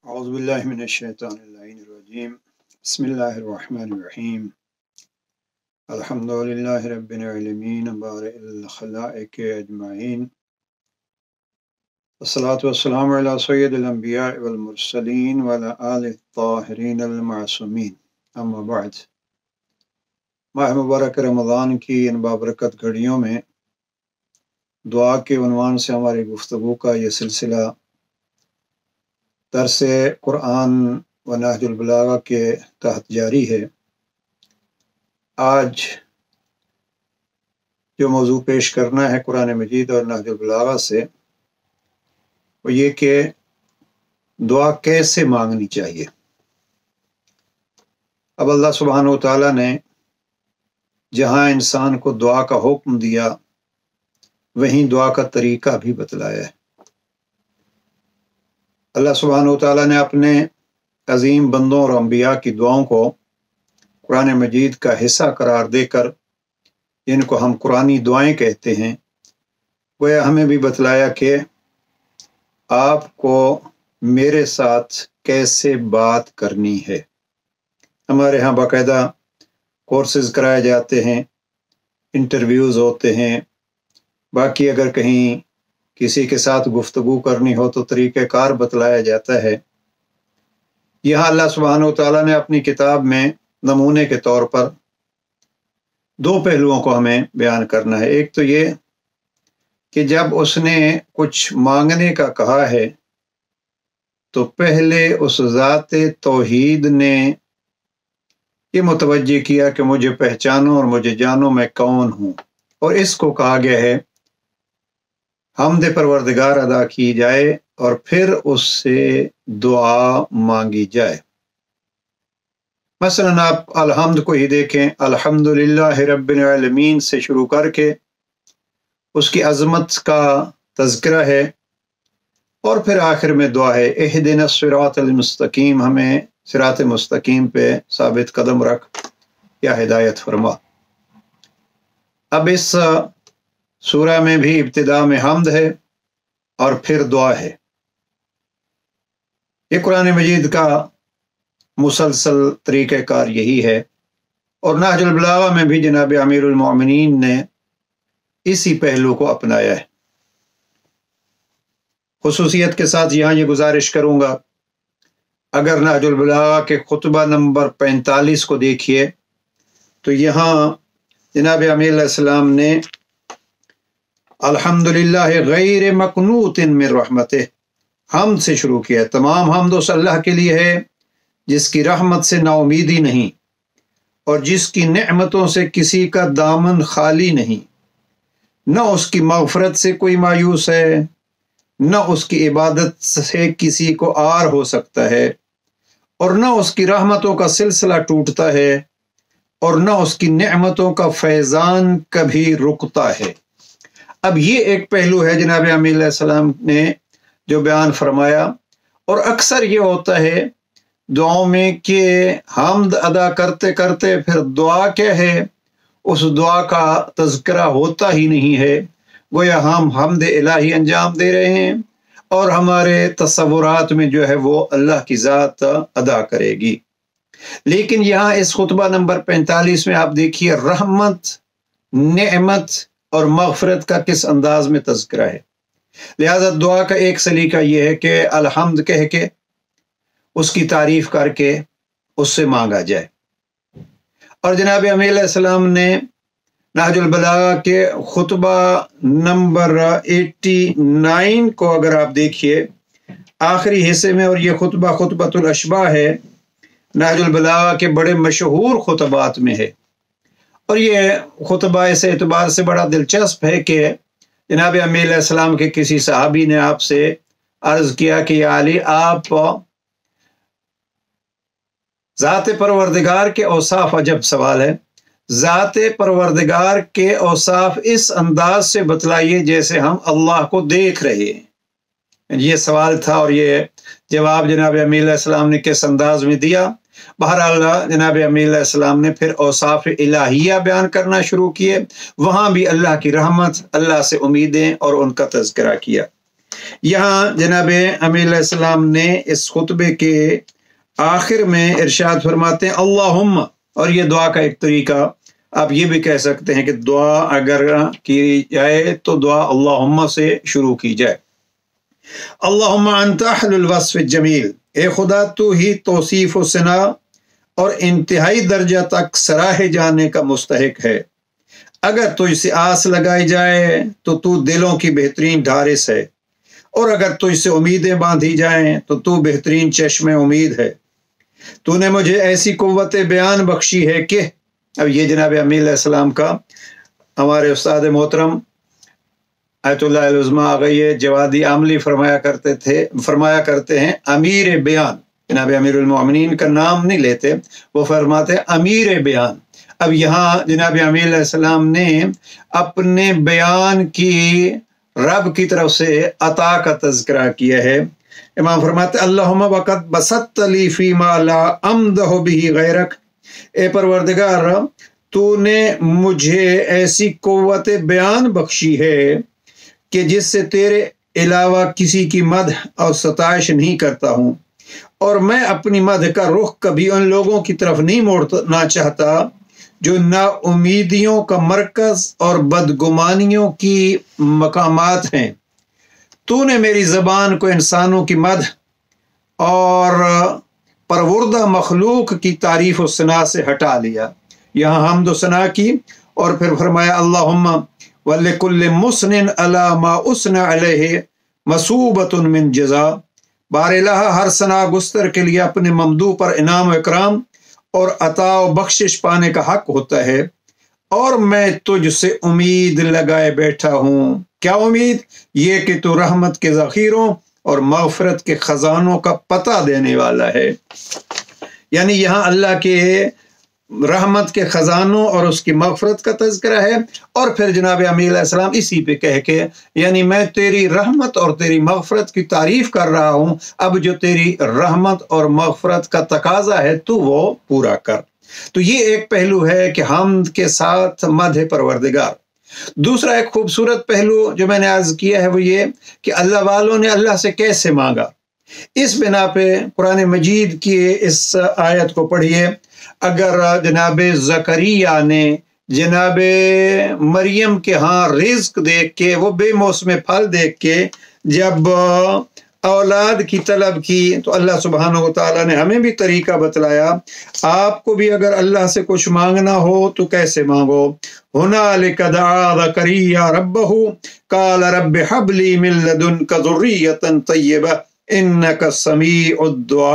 أعوذ بالله من الشيطان اللعين الرجيم بسم الله الرحمن الرحيم الحمد لله رب العالمين بارئ الخلائق أجمعين والصلاة والسلام على سيد الأنبياء والمرسلين وعلى آله الطاهرين المعصومين أما بعد ماہ مبارک رمضان کی ان بابرکت گھڑیوں میں دعا کے عنوان سے ہماری گفتگو کا یہ سلسلہ درس قرآن و نہج البلاغہ کے تحت جاری ہے۔ آج جو موضوع پیش کرنا ہے قرآن مجید اور نہج البلاغہ سے وہ یہ کہ دعا کیسے مانگنی چاہیے۔ اب اللہ سبحانہ و تعالیٰ نے جہاں انسان کو دعا کا حکم دیا وہیں دعا کا طریقہ بھی بتلایا ہے۔ اللہ سبحانہ و تعالیٰ نے اپنے عظیم بندوں اور انبیاء کی دعاؤں کو قرآن مجید کا حصہ قرار دے کر جن کو ہم قرآنی دعائیں کہتے ہیں گویا ہمیں بھی بتلایا کہ آپ کو میرے ساتھ کیسے بات کرنی ہے۔ ہمارے ہاں باقاعدہ کورسز کرائے جاتے ہیں، انٹرویوز ہوتے ہیں، باقی اگر کہیں کسی کے ساتھ گفتگو کرنی ہو تو طریقہ کار بتلایا جاتا ہے۔ یہاں اللہ سبحانہ و تعالیٰ نے اپنی کتاب میں نمونے کے طور پر دو پہلوؤں کو ہمیں بیان کرنا ہے۔ ایک تو یہ کہ جب اس نے کچھ مانگنے کا کہا ہے تو پہلے اس ذات توحید نے یہ متوجہ کیا کہ مجھے پہچانو اور مجھے جانو میں کون ہوں، اور اس کو کہا گیا ہے حمد پروردگار ادا کی جائے اور پھر اس سے دعا مانگی جائے۔ مثلا آپ الحمد کو ہی دیکھیں، الحمدللہ رب العالمین سے شروع کر کے اس کی عظمت کا تذکرہ ہے اور پھر آخر میں دعا ہے اہدنا الصراط المستقیم، ہمیں صراط مستقیم پہ ثابت قدم رکھ یا ہدایت فرما۔ اب اس سورہ میں بھی ابتدا میں حمد ہے اور پھر دعا ہے۔ یہ قرآن مجید کا مسلسل طریقہ کار یہی ہے، اور نہج البلاغہ میں بھی جناب امیر المومنین نے اسی پہلو کو اپنایا ہے۔ خصوصیت کے ساتھ یہاں یہ گزارش کروں گا، اگر نہج البلاغہ کے خطبہ نمبر 45 کو دیکھیے تو یہاں جناب امیر علیہ السلام نے الحمدللہ غیر مقنوط من رحمتہ حمد سے شروع کیا ہے۔ تمام حمد اس اللہ کے لیے ہے جس کی رحمت سے نا امیدی نہیں اور جس کی نعمتوں سے کسی کا دامن خالی نہیں، نہ اس کی مغفرت سے کوئی مایوس ہے، نہ اس کی عبادت سے کسی کو عار ہو سکتا ہے، اور نہ اس کی رحمتوں کا سلسلہ ٹوٹتا ہے، اور نہ اس کی نعمتوں کا فیضان کبھی رکتا ہے۔ اب یہ ایک پہلو ہے جناب امیر علیہ السلام نے جو بیان فرمایا، اور اکثر یہ ہوتا ہے دعاؤں میں کہ حمد ادا کرتے کرتے پھر دعا کیا ہے اس دعا کا تذکرہ ہوتا ہی نہیں ہے، گویا ہم حمد الہی انجام دے رہے ہیں اور ہمارے تصورات میں جو ہے وہ اللہ کی ذات ادا کرے گی۔ لیکن یہاں اس خطبہ نمبر 45 میں آپ دیکھیے رحمت، نعمت اور مغفرت کا کس انداز میں تذکرہ ہے۔ لہذا دعا کا ایک سلیقہ یہ ہے کہ الحمد کہہ کے اس کی تعریف کر کے اس سے مانگا جائے۔ اور جناب امیر علیہ السلام نے نہج البلاغہ کے خطبہ نمبر 89 کو اگر آپ دیکھیے آخری حصے میں، اور یہ خطبہ خطبۃ الاشباح ہے، نہج البلاغہ کے بڑے مشہور خطبات میں ہے، اور یہ خطبہ اس اعتبار سے بڑا دلچسپ ہے کہ جناب امیر علیہ السلام کے کسی صحابی نے آپ سے عرض کیا کہ یا علی، آپ ذات پروردگار کے اوصاف، عجب سوال ہے، ذات پروردگار کے اوصاف اس انداز سے بتلائیے جیسے ہم اللہ کو دیکھ رہے ہیں۔ یہ سوال تھا اور یہ جواب جناب امیر علیہ السلام نے کس انداز میں دیا۔ بہرحال جناب امیر علیہ السلام نے پھر اوصاف الہیہ بیان کرنا شروع کیے، وہاں بھی اللہ کی رحمت، اللہ سے امیدیں اور ان کا تذکرہ کیا۔ यहाँ जनाब अमीर अलैहिस्सलाम ने इस खुतबे के आखिर में इरशाद फरमाते हैं अल्लाहुम्मा, और ये दुआ का एक तरीका, आप ये भी कह सकते हैं कि दुआ अगर की जाए तो दुआ अल्लाहुम्मा से शुरू की जाए। अल्लाहुम्मा अंता अहलुल वस्फ़ जमील, ए खुदा तू ही तौसीफ़ व सना और इंतहाई दर्जा तक सराहे जाने का मुस्तहिक है। अगर तुझसे आस लगाई जाए तो तू दिलों की बेहतरीन ढारिस है, और अगर तुझसे उम्मीदें बांधी जाएं तो तू बेहतरीन चश्मे उम्मीद है। तूने मुझे ऐसी कुव्वत बयान बख्शी है कि, अब ये जनाब अमीर अलैहिस्सलाम का, हमारे उस्ताद मोहतरम आयतुल्लाह अल-उज़्मा आग़ाए जवादी आमली फरमाया करते हैं अमीर बयान। जनाब अमीरुल मोमिनीन का नाम नहीं लेते, वो फरमाते हैं अमीर बयान। अब यहाँ जनाब अमीर अलैहिस्सलाम ने अपने बयान की रब की तरफ से अता का तज़किरा किया है। इमाम फरमाते अल्लाहुम्मा वक़द बसत्त ली फ़ीमा ला अमदहु बिही गैरक, ए परवरदिगार तूने मुझे ऐसी कुव्वत बयान बख्शी है कि जिससे तेरे अलावा किसी की मदह और सताइश नहीं करता हूँ, और मैं अपनी मदह का रुख कभी उन लोगों की तरफ नहीं मोड़ना चाहता जो ना उम्मीदियों का मरकज और बदगुमानियों की मकामात हैं। तूने मेरी ज़बान को इंसानों की मदह और परवुर्दा मखलूक की तारीफ़ व सना से हटा लिया। यहाँ हम्द व सना की, और फिर फरमाया अल्लाहुम्मा वलिकुल्लि मुस्निन अला मा उसना अलैहि मसूबतुन मिन जज़ा, बारिलाह हर सना गुस्तर के लिए अपने ममदू पर इनाम व इकराम और अता व बख्शिश पाने का हक होता है, और मैं तुझसे उम्मीद लगाए बैठा हूँ। क्या उम्मीद? ये कि तू रहमत के ज़ख़ीरों और मग़फ़िरत के ख़ज़ानों का पता देने वाला है। यानी यहाँ अल्लाह के रहमत के ख़ज़ानों और उसकी मग़फ़िरत का तज़किरा है, और फिर जनाब अमीर अलैहिस्सलाम इसी पे कह के, यानी मैं तेरी रहमत और तेरी मग़फ़िरत की तारीफ़ कर रहा हूँ, अब जो तेरी रहमत और मग़फ़िरत का तकाज़ा है तू वो पूरा कर। तो ये एक पहलू है कि हम्द के साथ मदह परवरदिगार। दूसरा एक खूबसूरत पहलू जो मैंने अर्ज़ किया है वो ये कि अल्लाह वालों ने अल्लाह से कैसे मांगा। इस बिना पे कुरान मजीद की इस आयत को पढ़िए। अगर जनाब ज़करिया ने जनाब मरियम के यहाँ रिज़्क देख के, वो बेमौसम फल देख के जब औलाद की तलब की, तो अल्लाह सुब्हानहू व तआला ने हमें भी तरीका बतलाया। आपको भी अगर अल्लाह से कुछ मांगना हो तो कैसे मांगो। हुनालिका दआ ज़करिया रब्बहू क़ाल रब्बि हबली मिन लदुनका ज़ुर्रियतन तय्यबा इन्नका समीउद दुआ।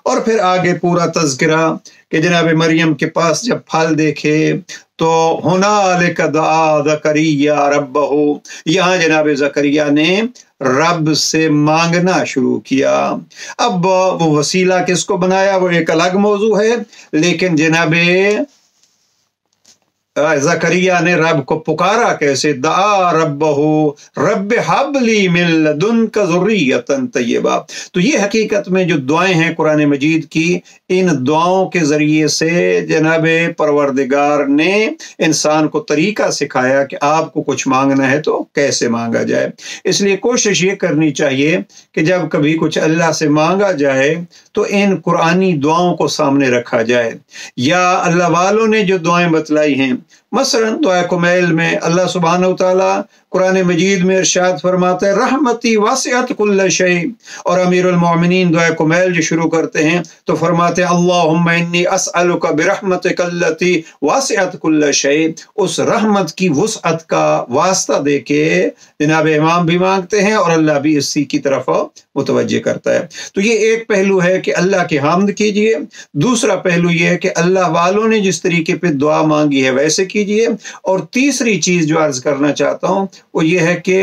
और फिर आगे पूरा तज़किरा कि जनाब मरियम के पास जब फल देखे तो हुनालिका दआ ज़करिया रब्बहू, यहाँ जनाब ज़करिया ने रब से मांगना शुरू किया। अब वो वसीला किसको बनाया वो एक अलग मौजू है, लेकिन जनाब ज़करिया ने रब को पुकारा कैसे, दआ रब्बहू रब्बि हबली मिन लदुनका ज़ुर्रियतन तय्यबा। तो ये हकीकत में जो दुआएं हैं कुरान मजीद की, इन दुआओं के ज़रिए से जनाब परवरदिगार ने इंसान को तरीका सिखाया कि आपको कुछ मांगना है तो कैसे मांगा जाए। इसलिए कोशिश ये करनी चाहिए कि जब कभी कुछ अल्लाह से मांगा जाए तो इन कुरानी दुआओं को सामने रखा जाए, या अल्लाह वालों ने जो दुआएं बतलाई हैं। मसलन दुआ कुमैल में अल्लाह सुब्हानहू तआला कुरान मजीद में इरशाद फरमाते हैं रहमती वासिअत कुल्ल शै, और अमीरुल मोमिनीन दुआ कुमैल जो शुरू करते हैं तो फरमाते हैं अल्लाहुम्मा इन्नी अस्अलुका बिरहमतिका अल्लती वासिअत कुल्ल शै। उस रहमत की वुसअत का वास्ता देके जनाब इमाम भी मांगते हैं और अल्लाह भी इसी की तरफ मुतवज्जे करता है। तो ये एक पहलू है कि अल्लाह की हामद कीजिए। दूसरा पहलू ये है कि अल्लाह वालों ने जिस तरीके पे दुआ मांगी है वैसे कीजिए। और तीसरी चीज जो अर्ज करना चाहता हूँ वो ये है कि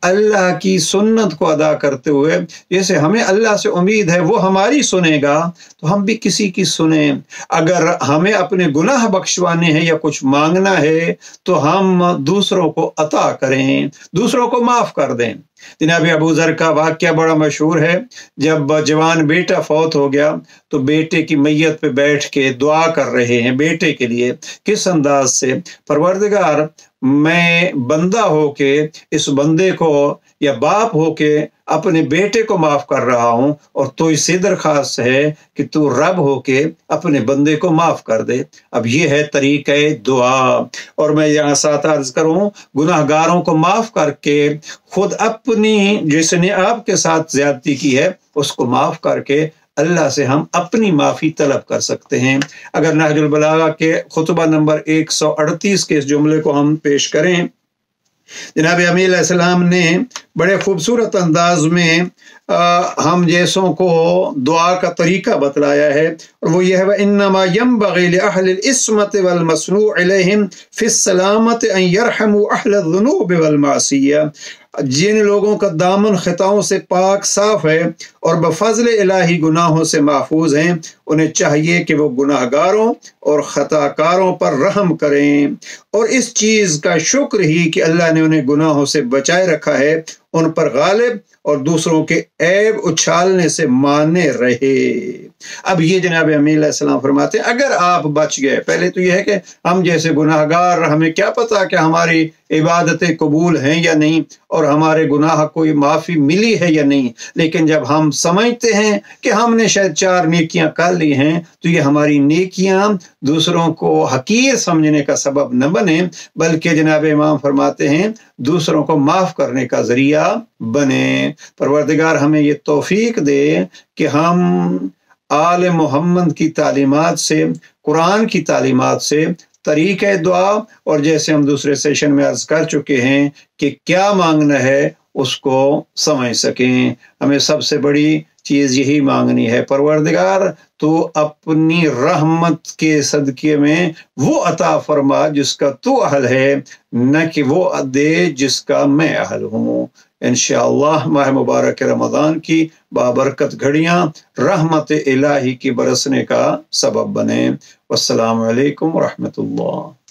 अल्लाह की सुन्नत को अदा करते हुए, जैसे हमें अल्लाह से उम्मीद है वो हमारी सुनेगा, तो हम भी किसी की सुने। अगर हमें अपने गुनाह बख्शवाने हैं या कुछ मांगना है तो हम दूसरों को अता करें, दूसरों को माफ कर दें। जनाब अबू ज़र का वाक़या बड़ा मशहूर है। जब जवान बेटा फौत हो गया तो बेटे की मैयत पे बैठ के दुआ कर रहे हैं बेटे के लिए। किस अंदाज से, परवरदिगार मैं बंदा होके इस बंदे को या बाप होके अपने बेटे को माफ कर रहा हूं और तो इससे दरखास्त है कि तू रब होके अपने बंदे को माफ कर दे। अब ये है तरीक़ा दुआ। और मैं यहाँ साथ अर्ज करूं, गुनाहगारों को माफ करके खुद अपनी जिसने आपके साथ ज्यादती की है उसको माफ करके अल्लाह से हम अपनी माफ़ी तलब कर सकते हैं। अगर नहजुल बलागा के खुतबा नंबर 138 के इस जुमले को हम पेश करें, जनाब अमीर अलैहिस्सलाम ने बड़े खूबसूरत अंदाज में हम जैसों को दुआ का तरीका बतलाया है, और वो ये है, इन्नमा यंबग़ी लिअहलिल इस्मति वल मसनू अलैहिम फिस सलामति अन यरहमू अहलल ज़ुनूब वल मासिया। जिन लोगों का दामन खताओं से पाक साफ है और बफज़ल इलाही गुनाहों से महफूज हैं, उन्हें चाहिए कि वो गुनाहगारों और ख़ताकारों पर रहम करें और इस चीज़ का शुक्र ही कि अल्लाह ने उन्हें गुनाहों से बचाए रखा है, उन पर गालिब और दूसरों के ऐब उछालने से माने रहे। अब ये जनाब अमीर अलैहिस्सलाम फरमाते हैं, अगर आप बच गए, पहले तो यह है कि हम जैसे गुनाहगार, हमें क्या पता कि हमारी इबादतें कबूल हैं या नहीं और हमारे गुनाह कोई माफ़ी मिली है या नहीं, लेकिन जब हम समझते हैं कि हमने शायद 4 नेकियां कर ली हैं तो ये हमारी नेकियां दूसरों को हकीर समझने का सबब न बने, बल्कि जनाब इमाम फरमाते हैं दूसरों को माफ़ करने का ज़रिया बने। परवरदिगार हमें ये तौफीक दे कि हम आले मोहम्मद की तालीमात से, कुरान की तालीमात से तरीक़े दुआ, और जैसे हम दूसरे सेशन में अर्ज कर चुके हैं कि क्या मांगना है उसको समझ सकें। हमें सबसे बड़ी चीज़ यही मांगनी है, परवरदिगार तो अपनी रहमत के सदक़े में वो अता फरमा जिसका तू अहल है, न कि वो दे जिसका मैं अहल हूँ। इंशाअल्लाह माह मुबारक रमज़ान की बाबरकत घड़ियाँ रहमत इलाही की बरसने का सबब बने। वस्सलामु अलैकुम व रहमतुल्लाह।